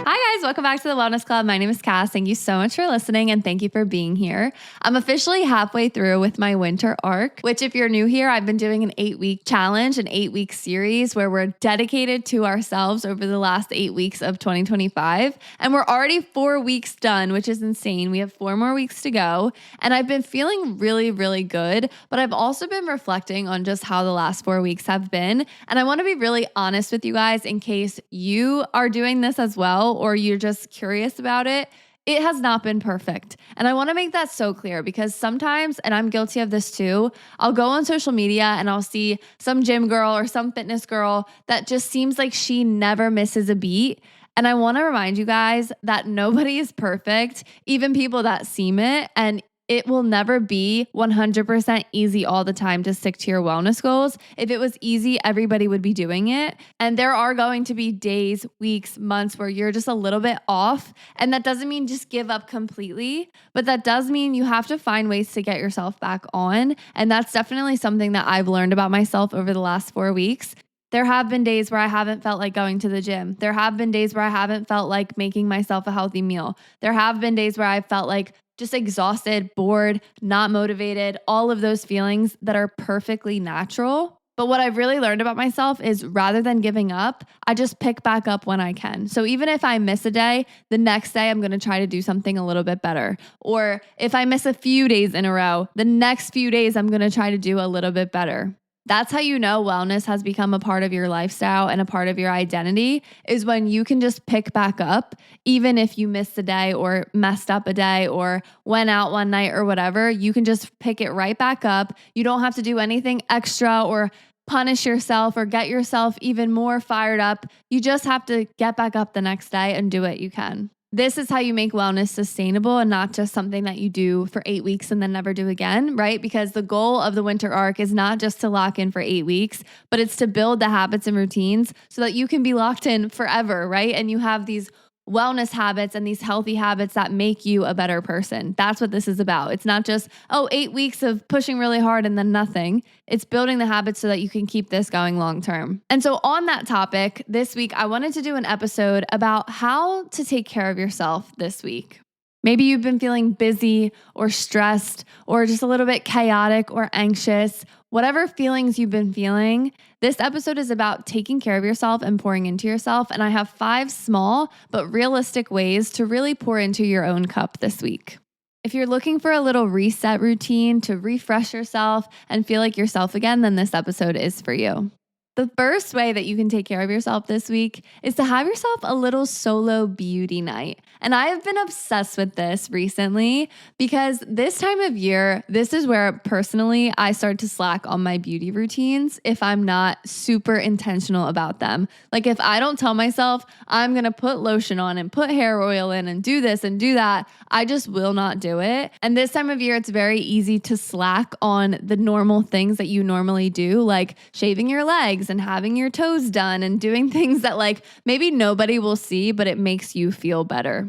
Hi guys, welcome back to the Wellness Club. My name is Cass. Thank you so much for listening and thank you for being here. I'm officially halfway through with my winter arc, which if you're new here, I've been doing an 8-week challenge, an 8-week series where we're dedicated to ourselves over the last 8 weeks of 2025. And we're already 4 weeks done, which is insane. We have 4 more weeks to go. And I've been feeling really, really good, but I've also been reflecting on just how the last 4 weeks have been. And I want to be really honest with you guys in case you are doing this as well, or you're just curious about it. It has not been perfect. And I want to make that so clear because sometimes, and I'm guilty of this too, I'll go on social media and I'll see some gym girl or some fitness girl that just seems like she never misses a beat. And I want to remind you guys that nobody is perfect, even people that seem it. And it will never be 100% easy all the time to stick to your wellness goals. If it was easy, everybody would be doing it. And there are going to be days, weeks, months where you're just a little bit off. And that doesn't mean just give up completely, but that does mean you have to find ways to get yourself back on. And that's definitely something that I've learned about myself over the last 4 weeks. There have been days where I haven't felt like going to the gym. There have been days where I haven't felt like making myself a healthy meal. There have been days where I felt like just exhausted, bored, not motivated, all of those feelings that are perfectly natural. But what I've really learned about myself is rather than giving up, I just pick back up when I can. So even if I miss a day, the next day I'm going to try to do something a little bit better. Or if I miss a few days in a row, the next few days I'm going to try to do a little bit better. That's how you know wellness has become a part of your lifestyle and a part of your identity, is when you can just pick back up, even if you missed a day or messed up a day or went out one night or whatever, you can just pick it right back up. You don't have to do anything extra or punish yourself or get yourself even more fired up. You just have to get back up the next day and do what you can. This is how you make wellness sustainable and not just something that you do for 8 weeks and then never do again, right? Because the goal of the winter arc is not just to lock in for 8 weeks, but it's to build the habits and routines so that you can be locked in forever, right? And you have these wellness habits and these healthy habits that make you a better person. That's what this is about. It's not just, 8 weeks of pushing really hard and then nothing. It's building the habits so that you can keep this going long term. And so on that topic, this week, I wanted to do an episode about how to take care of yourself this week. Maybe you've been feeling busy or stressed or just a little bit chaotic or anxious. Whatever feelings you've been feeling, this episode is about taking care of yourself and pouring into yourself. And I have 5 small but realistic ways to really pour into your own cup this week. If you're looking for a little reset routine to refresh yourself and feel like yourself again, then this episode is for you. The first way that you can take care of yourself this week is to have yourself a little solo beauty night. And I have been obsessed with this recently because this time of year, this is where personally I start to slack on my beauty routines if I'm not super intentional about them. Like if I don't tell myself I'm going to put lotion on and put hair oil in and do this and do that, I just will not do it. And this time of year, it's very easy to slack on the normal things that you normally do, like shaving your legs and having your toes done and doing things that like maybe nobody will see, but it makes you feel better.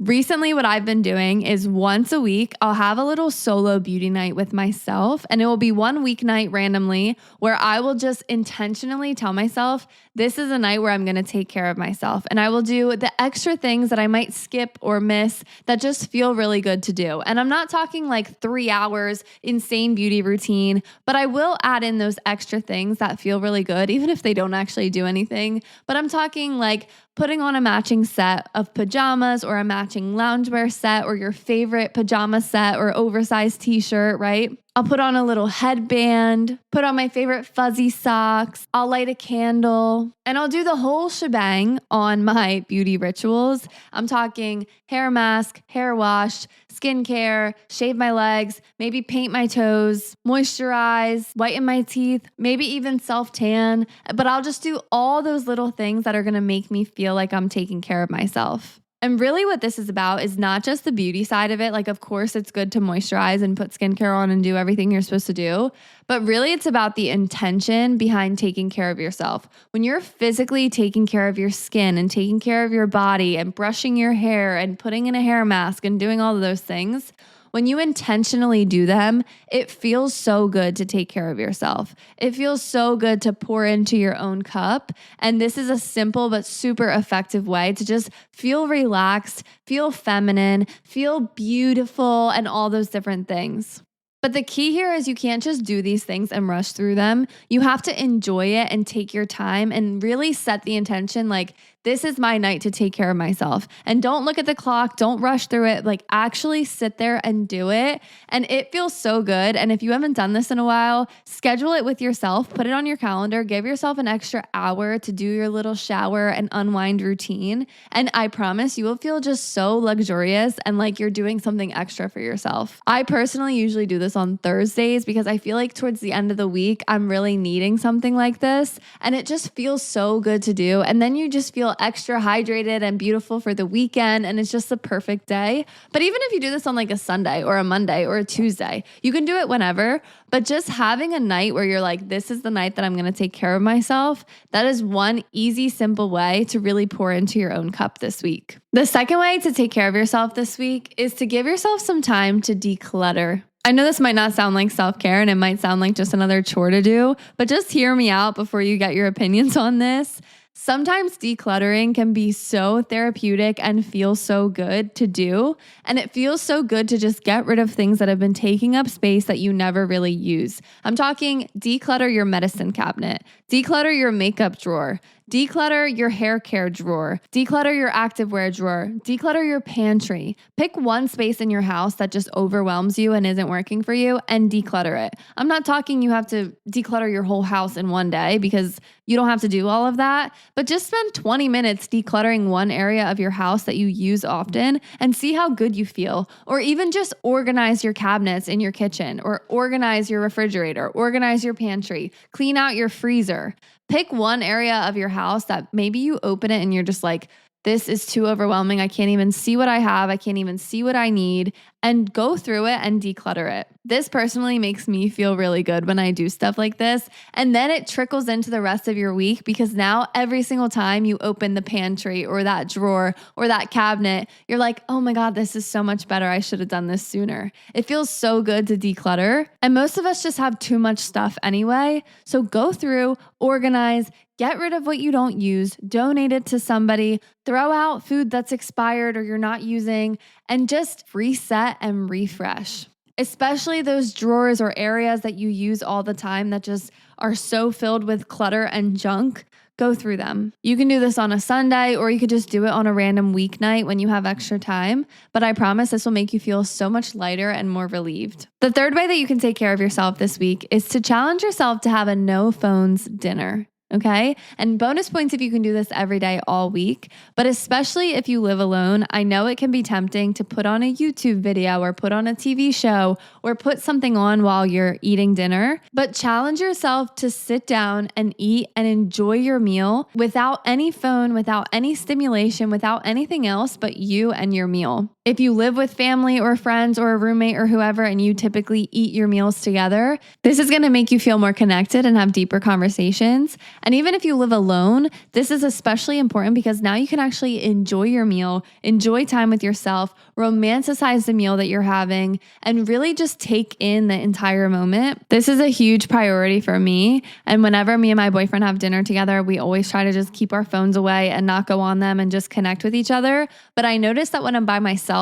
Recently, what I've been doing is once a week, I'll have a little solo beauty night with myself, and it will be one weeknight randomly where I will just intentionally tell myself, this is a night where I'm going to take care of myself. And I will do the extra things that I might skip or miss that just feel really good to do. And I'm not talking like 3 hours, insane beauty routine, but I will add in those extra things that feel really good, even if they don't actually do anything. But I'm talking like putting on a matching set of pajamas or a matching loungewear set or your favorite pajama set or oversized t-shirt, right? I'll put on a little headband, put on my favorite fuzzy socks, I'll light a candle, and I'll do the whole shebang on my beauty rituals. I'm talking hair mask, hair wash, skincare, shave my legs, maybe paint my toes, moisturize, whiten my teeth, maybe even self-tan. But I'll just do all those little things that are going to make me feel like I'm taking care of myself. And really what this is about is not just the beauty side of it. Like, of course, it's good to moisturize and put skincare on and do everything you're supposed to do. But really, it's about the intention behind taking care of yourself. When you're physically taking care of your skin and taking care of your body and brushing your hair and putting in a hair mask and doing all of those things, when you intentionally do them, it feels so good to take care of yourself. It feels so good to pour into your own cup. And this is a simple but super effective way to just feel relaxed, feel feminine, feel beautiful, and all those different things. But the key here is you can't just do these things and rush through them. You have to enjoy it and take your time and really set the intention like, this is my night to take care of myself. And don't look at the clock. Don't rush through it. Like actually sit there and do it. And it feels so good. And if you haven't done this in a while, schedule it with yourself. Put it on your calendar. Give yourself an extra hour to do your little shower and unwind routine. And I promise you will feel just so luxurious and like you're doing something extra for yourself. I personally usually do this on Thursdays because I feel like towards the end of the week, I'm really needing something like this. And it just feels so good to do. And then you just feel extra hydrated and beautiful for the weekend. And it's just the perfect day. But even if you do this on like a Sunday or a Monday or a Tuesday, you can do it whenever. But just having a night where you're like, this is the night that I'm going to take care of myself. That is one easy, simple way to really pour into your own cup this week. The second way to take care of yourself this week is to give yourself some time to declutter. I know this might not sound like self-care and it might sound like just another chore to do, but just hear me out before you get your opinions on this. Sometimes decluttering can be so therapeutic and feel so good to do. And it feels so good to just get rid of things that have been taking up space that you never really use. I'm talking declutter your medicine cabinet, declutter your makeup drawer, declutter your hair care drawer, declutter your activewear drawer, declutter your pantry. Pick one space in your house that just overwhelms you and isn't working for you and declutter it. I'm not talking you have to declutter your whole house in one day because you don't have to do all of that, but just spend 20 minutes decluttering one area of your house that you use often and see how good you feel. Or even just organize your cabinets in your kitchen or organize your refrigerator, organize your pantry, clean out your freezer. Pick one area of your house that maybe you open it and you're just like, this is too overwhelming. I can't even see what I have. I can't even see what I need. And go through it and declutter it. This personally makes me feel really good when I do stuff like this. And then it trickles into the rest of your week because now every single time you open the pantry or that drawer or that cabinet, you're like, oh my God, this is so much better. I should have done this sooner. It feels so good to declutter. And most of us just have too much stuff anyway. So go through, organize, get rid of what you don't use, donate it to somebody, throw out food that's expired or you're not using, and just reset and refresh. Especially those drawers or areas that you use all the time that just are so filled with clutter and junk. Go through them. You can do this on a Sunday or you could just do it on a random weeknight when you have extra time. But I promise this will make you feel so much lighter and more relieved. The third way that you can take care of yourself this week is to challenge yourself to have a no phones dinner. Okay. And bonus points if you can do this every day all week, but especially if you live alone, I know it can be tempting to put on a YouTube video or put on a TV show or put something on while you're eating dinner, but challenge yourself to sit down and eat and enjoy your meal without any phone, without any stimulation, without anything else but you and your meal. If you live with family or friends or a roommate or whoever, and you typically eat your meals together, this is going to make you feel more connected and have deeper conversations. And even if you live alone, this is especially important because now you can actually enjoy your meal, enjoy time with yourself, romanticize the meal that you're having, and really just take in the entire moment. This is a huge priority for me. And whenever me and my boyfriend have dinner together, we always try to just keep our phones away and not go on them and just connect with each other. But I noticed that when I'm by myself,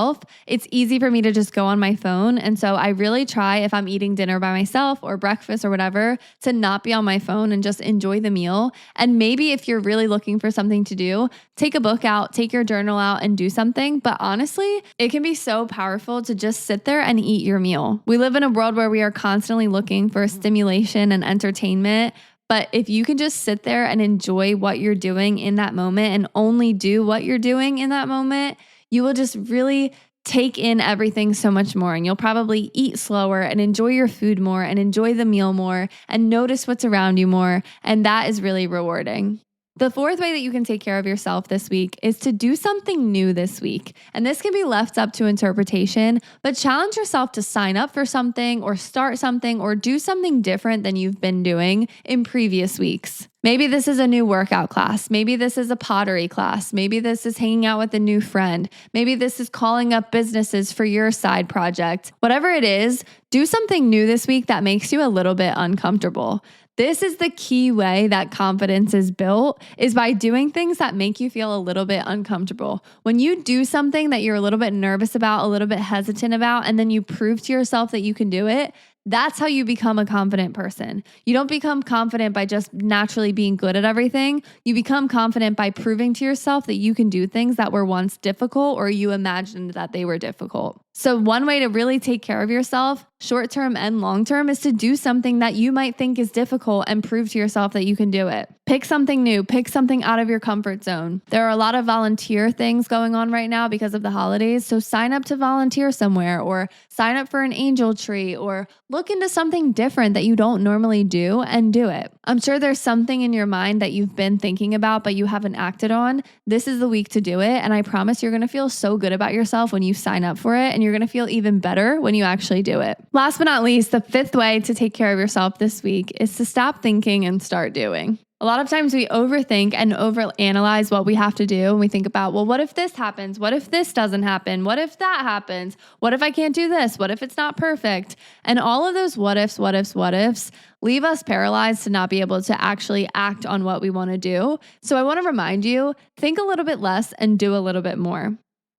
it's easy for me to just go on my phone. And so I really try, if I'm eating dinner by myself or breakfast or whatever, to not be on my phone and just enjoy the meal. And maybe if you're really looking for something to do, take a book out, take your journal out and do something. But honestly, it can be so powerful to just sit there and eat your meal. We live in a world where we are constantly looking for stimulation and entertainment. But if you can just sit there and enjoy what you're doing in that moment and only do what you're doing in that moment, you will just really take in everything so much more. And you'll probably eat slower and enjoy your food more and enjoy the meal more and notice what's around you more. And that is really rewarding. The fourth way that you can take care of yourself this week is to do something new this week. And this can be left up to interpretation, but challenge yourself to sign up for something or start something or do something different than you've been doing in previous weeks. Maybe this is a new workout class. Maybe this is a pottery class. Maybe this is hanging out with a new friend. Maybe this is calling up businesses for your side project. Whatever it is, do something new this week that makes you a little bit uncomfortable. This is the key way that confidence is built, is by doing things that make you feel a little bit uncomfortable. When you do something that you're a little bit nervous about, a little bit hesitant about, and then you prove to yourself that you can do it, that's how you become a confident person. You don't become confident by just naturally being good at everything. You become confident by proving to yourself that you can do things that were once difficult or you imagined that they were difficult. So one way to really take care of yourself, short-term and long-term, is to do something that you might think is difficult and prove to yourself that you can do it. Pick something new, pick something out of your comfort zone. There are a lot of volunteer things going on right now because of the holidays. So sign up to volunteer somewhere, or sign up for an angel tree, or look into something different that you don't normally do and do it. I'm sure there's something in your mind that you've been thinking about but you haven't acted on. This is the week to do it. And I promise you're going to feel so good about yourself when you sign up for it, and you're going to feel even better when you actually do it. Last but not least, the fifth way to take care of yourself this week is to stop thinking and start doing. A lot of times we overthink and overanalyze what we have to do. And we think about, well, what if this happens? What if this doesn't happen? What if that happens? What if I can't do this? What if it's not perfect? And all of those what ifs leave us paralyzed to not be able to actually act on what we want to do. So I want to remind you, think a little bit less and do a little bit more.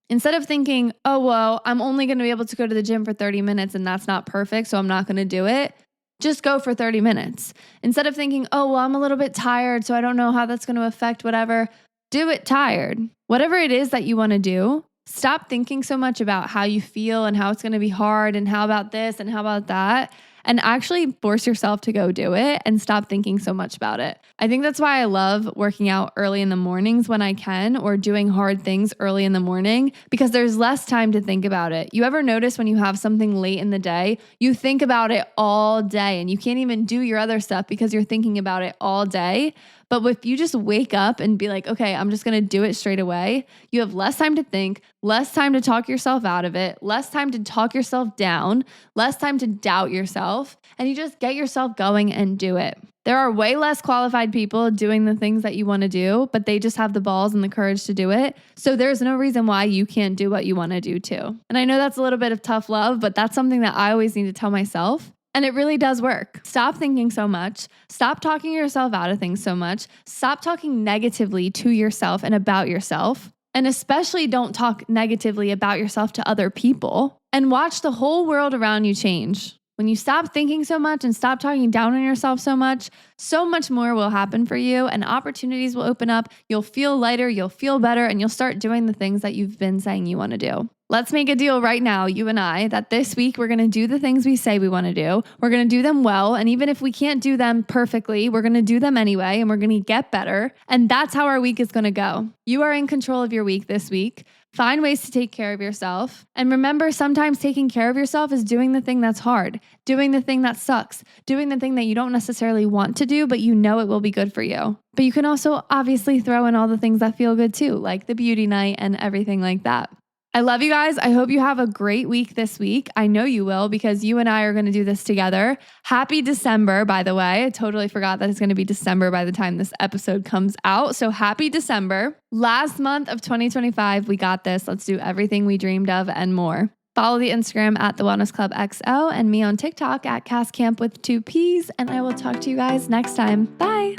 Instead of thinking, oh, well, I'm only going to be able to go to the gym for 30 minutes and that's not perfect, so I'm not going to do it. Just go for 30 minutes. Instead of thinking, oh, well, I'm a little bit tired, so I don't know how that's going to affect whatever, do it tired. Whatever it is that you want to do, stop thinking so much about how you feel and how it's going to be hard and how about this and how about that, and actually force yourself to go do it and stop thinking so much about it. I think that's why I love working out early in the mornings when I can, or doing hard things early in the morning, because there's less time to think about it. You ever notice when you have something late in the day, you think about it all day and you can't even do your other stuff because you're thinking about it all day? But if you just wake up and be like, okay, I'm just going to do it straight away, you have less time to think, less time to talk yourself out of it, less time to talk yourself down, less time to doubt yourself, and you just get yourself going and do it. There are way less qualified people doing the things that you want to do, but they just have the balls and the courage to do it. So there's no reason why you can't do what you want to do too. And I know that's a little bit of tough love, but that's something that I always need to tell myself. And it really does work. Stop thinking so much. Stop talking yourself out of things so much. Stop talking negatively to yourself and about yourself. And especially don't talk negatively about yourself to other people. And watch the whole world around you change. When you stop thinking so much and stop talking down on yourself so much more will happen for you and opportunities will open up. You'll feel lighter, you'll feel better, and you'll start doing the things that you've been saying you want to do. Let's make a deal right now, you and I, that this week we're going to do the things we say we want to do. We're going to do them well. And even if we can't do them perfectly, we're going to do them anyway, and we're going to get better. And that's how our week is going to go. You are in control of your week this week. Find ways to take care of yourself. And remember, sometimes taking care of yourself is doing the thing that's hard, doing the thing that sucks, doing the thing that you don't necessarily want to do, but you know it will be good for you. But you can also obviously throw in all the things that feel good too, like the beauty night and everything like that. I love you guys. I hope you have a great week this week. I know you will, because you and I are going to do this together. Happy December, by the way. I totally forgot that it's going to be December by the time this episode comes out. So happy December. Last month of 2025, we got this. Let's do everything we dreamed of and more. Follow the Instagram at The Wellness Club XO and me on TikTok at CassCamp with 2 Ps. And I will talk to you guys next time. Bye.